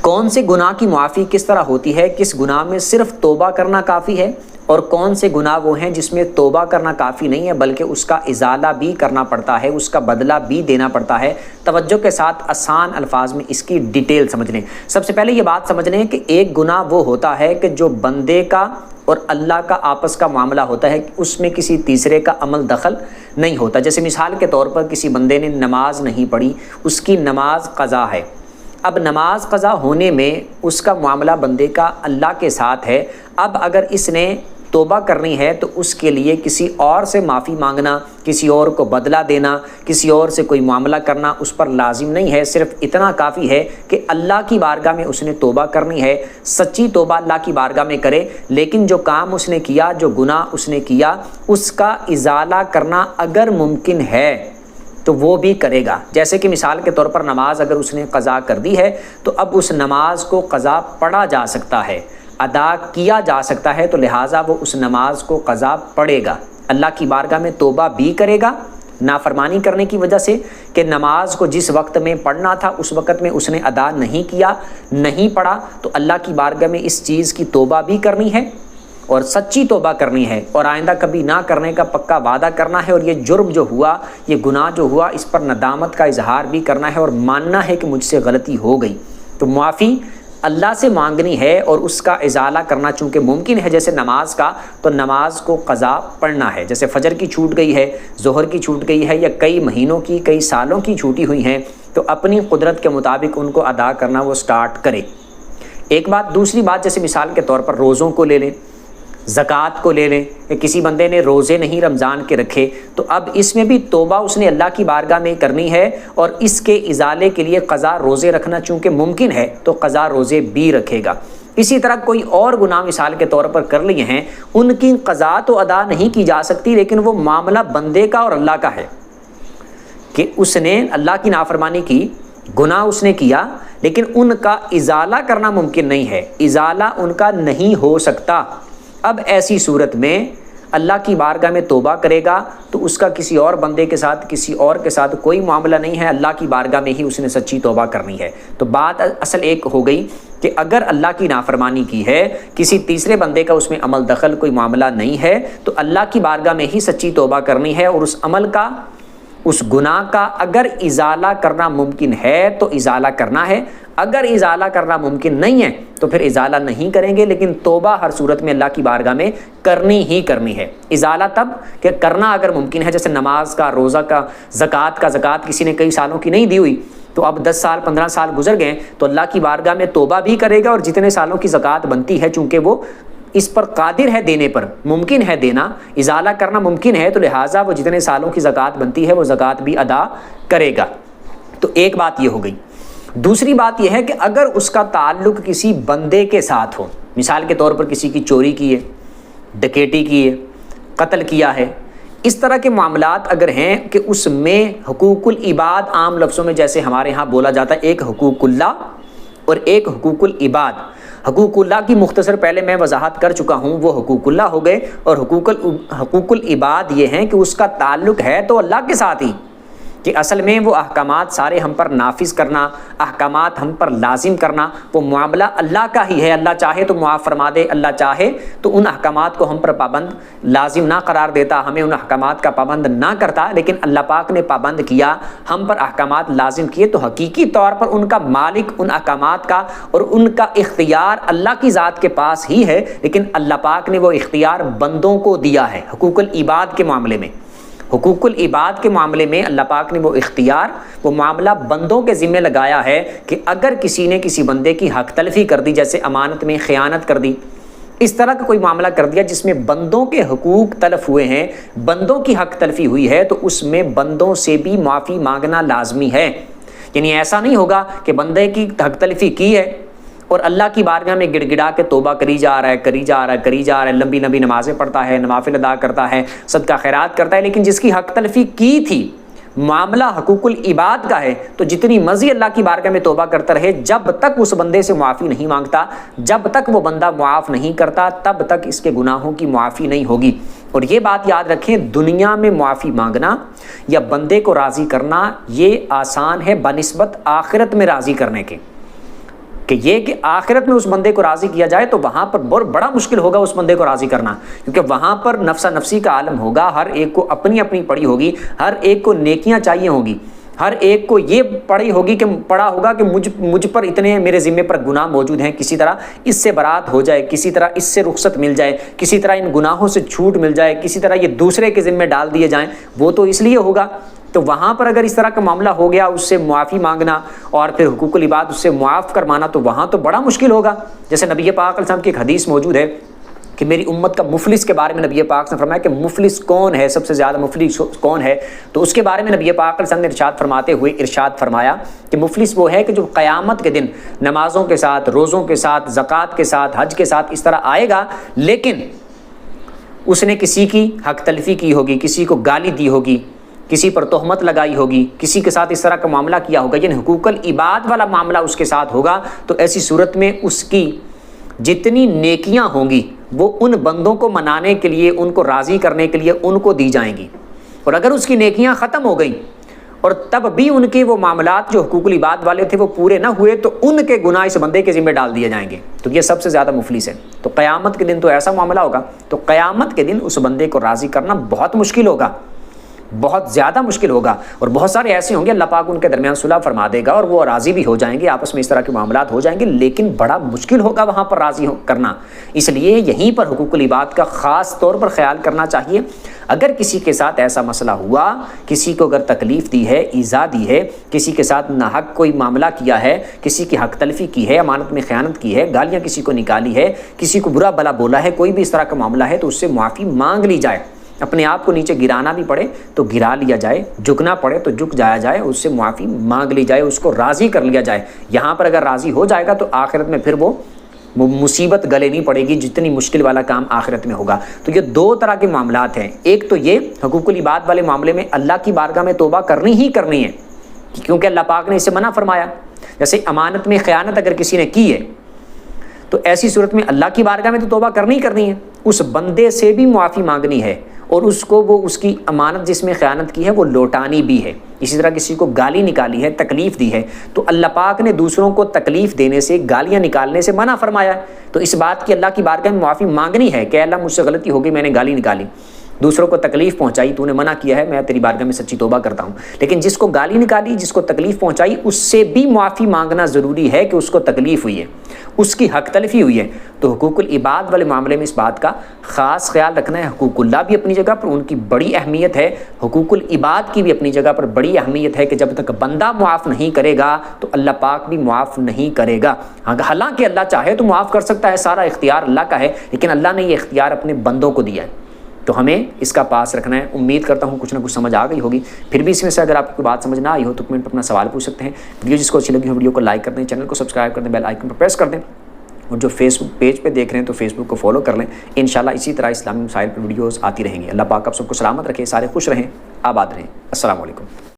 کون سے گناہ کی معافی کس طرح ہوتی ہے، کس گناہ میں صرف توبہ کرنا کافی ہے، اور کون سے گناہ وہ ہیں جس میں توبہ کرنا کافی نہیں ہے بلکہ اس کا ازالہ بھی کرنا پڑتا ہے، اس کا بدلہ بھی دینا پڑتا ہے۔ توجہ کے ساتھ آسان الفاظ میں اس کی ڈیٹیل سمجھ لیں۔ سب سے پہلے یہ بات سمجھ لیں کہ ایک گناہ وہ ہوتا ہے کہ جو بندے کا اور اللہ کا آپس کا معاملہ ہوتا ہے، اس میں کسی تیسرے کا عمل دخل نہیں ہوتا۔ جیسے مثال کے طور پر کسی بندے نے نماز نہیں پڑھی، اس کی نماز قضا ہے۔ اب نماز قضا ہونے میں اس کا معاملہ بندے کا اللہ کے ساتھ ہے۔ اب اگر اس نے توبہ کرنی ہے تو اس کے لیے کسی اور سے معافی مانگنا، کسی اور کو بدلہ دینا، کسی اور سے کوئی معاملہ کرنا اس پر لازم نہیں ہے۔ صرف اتنا کافی ہے کہ اللہ کی بارگاہ میں اس نے توبہ کرنی ہے، سچی توبہ اللہ کی بارگاہ میں کرے، لیکن جو کام اس نے کیا، جو گناہ اس نے کیا، اس کا ازالہ کرنا اگر ممکن ہے تو وہ بھی کرے گا۔ جیسے کہ مثال کے طور پر نماز اگر اس نے قضا کر دی ہے تو اب اس نماز کو قضا پڑھا جا سکتا ہے، ادا کیا جا سکتا ہے، تو لہٰذا وہ اس نماز کو قضا پڑھے گا، اللہ کی بارگاہ میں توبہ بھی کرے گا نافرمانی کرنے کی وجہ سے کہ نماز کو جس وقت میں پڑھنا تھا اس وقت میں اس نے ادا نہیں کیا، نہیں پڑھا، تو اللہ کی بارگاہ میں اس چیز کی توبہ بھی کرنی ہے اور سچی توبہ کرنی ہے اور آئندہ کبھی نہ کرنے کا پکا وعدہ کرنا ہے، اور یہ جرم جو ہوا، یہ گناہ جو ہوا، اس پر ندامت کا اظہار بھی کرنا ہے اور ماننا ہے کہ مجھ سے غلطی ہو گئی۔ تو معافی اللہ سے مانگنی ہے اور اس کا ازالہ کرنا چونکہ ممکن ہے جیسے نماز کا، تو نماز کو قضا پڑھنا ہے۔ جیسے فجر کی چھوٹ گئی ہے، ظہر کی چھوٹ گئی ہے، یا کئی مہینوں کی، کئی سالوں کی چھوٹی ہوئی ہیں، تو اپنی قدرت کے مطابق ان کو ادا کرنا وہ سٹارٹ کرے۔ ایک بات۔ دوسری بات، جیسے مثال کے طور پر روزوں کو لے لیں، زکوٰۃ کو لے لیں، کہ کسی بندے نے روزے نہیں رمضان کے رکھے، تو اب اس میں بھی توبہ اس نے اللہ کی بارگاہ میں کرنی ہے، اور اس کے ازالے کے لیے قضا روزے رکھنا چونکہ ممکن ہے تو قضا روزے بھی رکھے گا۔ اسی طرح کوئی اور گناہ مثال کے طور پر کر لیے ہیں، ان کی قضا تو ادا نہیں کی جا سکتی، لیکن وہ معاملہ بندے کا اور اللہ کا ہے کہ اس نے اللہ کی نافرمانی کی، گناہ اس نے کیا، لیکن ان کا ازالہ کرنا ممکن نہیں ہے، ازالہ ان کا نہیں ہو سکتا۔ اب ایسی صورت میں اللہ کی بارگاہ میں توبہ کرے گا تو اس کا کسی اور بندے کے ساتھ، کسی اور کے ساتھ کوئی معاملہ نہیں ہے، اللہ کی بارگاہ میں ہی اس نے سچی توبہ کرنی ہے۔ تو بات اصل ایک ہو گئی کہ اگر اللہ کی نافرمانی کی ہے، کسی تیسرے بندے کا اس میں عمل دخل، کوئی معاملہ نہیں ہے، تو اللہ کی بارگاہ میں ہی سچی توبہ کرنی ہے، اور اس عمل کا، اس گناہ کا اگر ازالہ کرنا ممکن ہے تو ازالہ کرنا ہے، اگر ازالہ کرنا ممکن نہیں ہے تو پھر ازالہ نہیں کریں گے، لیکن توبہ ہر صورت میں اللہ کی بارگاہ میں کرنی ہی کرنی ہے۔ ازالہ تب کہ کرنا اگر ممکن ہے، جیسے نماز کا، روزہ کا، زکوٰۃ کسی نے کئی سالوں کی نہیں دی ہوئی، تو اب 10 سال 15 سال گزر گئے تو اللہ کی بارگاہ میں توبہ بھی کرے گا، اور جتنے سالوں کی زکوٰۃ بنتی ہے چونکہ وہ اس پر قادر ہے دینے پر، ممکن ہے دینا، ازالہ کرنا ممکن ہے، تو لہٰذا وہ جتنے سالوں کی زکوٰۃ بنتی ہے وہ زکوٰۃ بھی ادا کرے گا۔ تو ایک بات یہ ہو گئی۔ دوسری بات یہ ہے کہ اگر اس کا تعلق کسی بندے کے ساتھ ہو، مثال کے طور پر کسی کی چوری کی ہے، ڈکیٹی کی ہے، قتل کیا ہے، اس طرح کے معاملات اگر ہیں کہ اس میں حقوق العباد، عام لفظوں میں جیسے ہمارے ہاں بولا جاتا ہے، ایک حقوق اللہ اور ایک حقوق العباد۔ حقوق اللہ کی مختصر پہلے میں وضاحت کر چکا ہوں، وہ حقوق اللہ ہو گئے، اور حقوق العباد یہ ہیں کہ اس کا تعلق ہے تو اللہ کے ساتھ ہی، کہ اصل میں وہ احکامات سارے ہم پر نافذ کرنا، احکامات ہم پر لازم کرنا، وہ معاملہ اللہ کا ہی ہے۔ اللہ چاہے تو معاف فرما دے، اللہ چاہے تو ان احکامات کو ہم پر پابند لازم نہ قرار دیتا، ہمیں ان احکامات کا پابند نہ کرتا، لیکن اللہ پاک نے پابند کیا، ہم پر احکامات لازم کیے، تو حقیقی طور پر ان کا مالک ان احکامات کا اور ان کا اختیار اللہ کی ذات کے پاس ہی ہے، لیکن اللہ پاک نے وہ اختیار بندوں کو دیا ہے۔ حقوق العباد کے معاملے میں، حقوق العباد کے معاملے میں اللہ پاک نے وہ اختیار، وہ معاملہ بندوں کے ذمہ لگایا ہے کہ اگر کسی نے کسی بندے کی حق تلفی کر دی، جیسے امانت میں خیانت کر دی، اس طرح کا کوئی معاملہ کر دیا جس میں بندوں کے حقوق تلف ہوئے ہیں، بندوں کی حق تلفی ہوئی ہے، تو اس میں بندوں سے بھی معافی مانگنا لازمی ہے۔ یعنی ایسا نہیں ہوگا کہ بندے کی حق تلفی کی ہے اور اللہ کی بارگاہ میں گڑ گڑا کے توبہ کری جا رہا ہے، لمبی لمبی نمازیں پڑھتا ہے، نوافل ادا کرتا ہے، صدقہ خیرات کرتا ہے، لیکن جس کی حق تلفی کی تھی، معاملہ حقوق العباد کا ہے، تو جتنی مرضی اللہ کی بارگاہ میں توبہ کرتا رہے، جب تک اس بندے سے معافی نہیں مانگتا، جب تک وہ بندہ معاف نہیں کرتا، تب تک اس کے گناہوں کی معافی نہیں ہوگی۔ اور یہ بات یاد رکھیں، دنیا میں معافی مانگنا یا بندے کو راضی کرنا یہ آسان ہے بنسبت آخرت میں راضی کرنے کے۔ کہ یہ کہ آخرت میں اس بندے کو راضی کیا جائے تو وہاں پر بہت بڑا مشکل ہوگا اس بندے کو راضی کرنا، کیونکہ وہاں پر نفسا نفسی کا عالم ہوگا، ہر ایک کو اپنی اپنی پڑی ہوگی، ہر ایک کو نیکیاں چاہیے ہوں گی، ہر ایک کو یہ پڑا ہوگا کہ مجھ پر اتنے میرے ذمے پر گناہ موجود ہیں، کسی طرح اس سے برات ہو جائے، کسی طرح اس سے رخصت مل جائے، کسی طرح ان گناہوں سے چھوٹ مل جائے، کسی طرح یہ دوسرے کے ذمے ڈال دیے جائیں، وہ تو اس لیے ہوگا۔ تو وہاں پر اگر اس طرح کا معاملہ ہو گیا، اس سے معافی مانگنا اور پھر حقوق العباد اس سے معاف کروانا، تو وہاں تو بڑا مشکل ہوگا۔ جیسے نبی پاک علیہ السلام کی ایک حدیث موجود ہے کہ میری امت کا مفلس کے بارے میں نبی پاک نے فرمایا کہ مفلس کون ہے، سب سے زیادہ مفلس کون ہے، تو اس کے بارے میں نبی پاک علیہ السلام نے ارشاد فرماتے ہوئے ارشاد فرمایا کہ مفلس وہ ہے کہ جو قیامت کے دن نمازوں کے ساتھ، روزوں کے ساتھ، زکوٰۃ کے ساتھ، حج کے ساتھ اس طرح آئے گا، لیکن اس نے کسی کی حق تلفی کی ہوگی، کسی کو گالی دی ہوگی، کسی پر تہمت لگائی ہوگی، کسی کے ساتھ اس طرح کا معاملہ کیا ہوگا، یعنی حقوق العباد والا معاملہ اس کے ساتھ ہوگا، تو ایسی صورت میں اس کی جتنی نیکیاں ہوں گی وہ ان بندوں کو منانے کے لیے، ان کو راضی کرنے کے لیے ان کو دی جائیں گی، اور اگر اس کی نیکیاں ختم ہو گئیں اور تب بھی ان کے وہ معاملات جو حقوق العباد والے تھے وہ پورے نہ ہوئے، تو ان کے گناہ اس بندے کے ذمہ ڈال دیے جائیں گے، تو یہ سب سے زیادہ مفلس ہے۔ تو قیامت کے دن تو ایسا معاملہ ہوگا، تو قیامت کے دن اس بندے کو راضی کرنا بہت مشکل ہوگا، بہت زیادہ مشکل ہوگا، اور بہت سارے ایسے ہوں گے اللہ پاک ان کے درمیان صلح فرما دے گا اور وہ راضی بھی ہو جائیں گے، آپس میں اس طرح کے معاملات ہو جائیں گے، لیکن بڑا مشکل ہوگا وہاں پر راضی کرنا۔ اس لیے یہیں پر حقوق العباد کا خاص طور پر خیال کرنا چاہیے۔ اگر کسی کے ساتھ ایسا مسئلہ ہوا، کسی کو اگر تکلیف دی ہے، ایذا دی ہے، کسی کے ساتھ ناحق کوئی معاملہ کیا ہے، کسی کی حق تلفی کی ہے، امانت میں خیانت کی ہے، گالیاں کسی کو نکالی ہے، کسی کو برا بھلا بولا ہے، کوئی بھی اس طرح کا معاملہ ہے، تو اس سے معافی مانگ لی جائے۔ اپنے آپ کو نیچے گرانا بھی پڑے تو گرا لیا جائے، جھکنا پڑے تو جھک جایا جائے، اس سے معافی مانگ لی جائے، اس کو راضی کر لیا جائے۔ یہاں پر اگر راضی ہو جائے گا تو آخرت میں پھر وہ مصیبت گلے نہیں پڑے گی جتنی مشکل والا کام آخرت میں ہوگا۔ تو یہ دو طرح کے معاملات ہیں، ایک تو یہ حقوق العباد والے معاملے میں اللہ کی بارگاہ میں توبہ کرنی ہی کرنی ہے، کیونکہ اللہ پاک نے اسے منع فرمایا۔ جیسے امانت میں خیانت اگر کسی نے کی ہے تو ایسی صورت میں اللہ کی بارگاہ میں تو توبہ کرنی ہے، اس بندے سے بھی معافی مانگنی ہے، اور اس کو وہ اس کی امانت جس میں خیانت کی ہے وہ لوٹانی بھی ہے۔ اسی طرح کسی کو گالی نکالی ہے، تکلیف دی ہے، تو اللہ پاک نے دوسروں کو تکلیف دینے سے، گالیاں نکالنے سے منع فرمایا ہے، تو اس بات کی اللہ کی بارگاہ میں معافی مانگنی ہے کہ اللہ مجھ سے غلطی ہو گئی، میں نے گالی نکالی، دوسروں کو تکلیف پہنچائی، تو نے منع کیا ہے، میں تیری بارگاہ میں سچی توبہ کرتا ہوں۔ لیکن جس کو گالی نکالی، جس کو تکلیف پہنچائی، اس سے بھی معافی مانگنا ضروری ہے کہ اس کو تکلیف ہوئی ہے، اس کی حق تلفی ہوئی ہے۔ تو حقوق العباد والے معاملے میں اس بات کا خاص خیال رکھنا ہے۔ حقوق اللہ بھی اپنی جگہ پر ان کی بڑی اہمیت ہے، حقوق العباد کی بھی اپنی جگہ پر بڑی اہمیت ہے کہ جب تک بندہ معاف نہیں کرے گا تو اللہ پاک بھی معاف نہیں کرے گا۔ حالانکہ اللہ چاہے تو معاف کر سکتا ہے، سارا اختیار اللہ کا ہے، لیکن اللہ نے یہ اختیار اپنے بندوں کو دیا ہے، تو ہمیں اس کا پاس رکھنا ہے۔ امید کرتا ہوں کچھ نہ کچھ سمجھ آ گئی ہوگی، پھر بھی اس میں سے اگر آپ کو بات سمجھ نہ آئی ہو تو کمنٹ پر اپنا سوال پوچھ سکتے ہیں۔ ویڈیو جس کو اچھی لگی ہو ویڈیو کو لائک کر دیں، چینل کو سبسکرائب کر دیں، بیل آئیکن پر پریس کر دیں، اور جو فیس بک پیج پہ دیکھ رہے ہیں تو فیس بک کو فالو کر لیں۔ انشاءاللہ اسی طرح اسلامی مسائل پر ویڈیوز آتی رہیں گی۔ اللہ پاک آپ سب کو سلامت رکھے، سارے خوش رہیں، آباد رہیں۔ السلام علیکم۔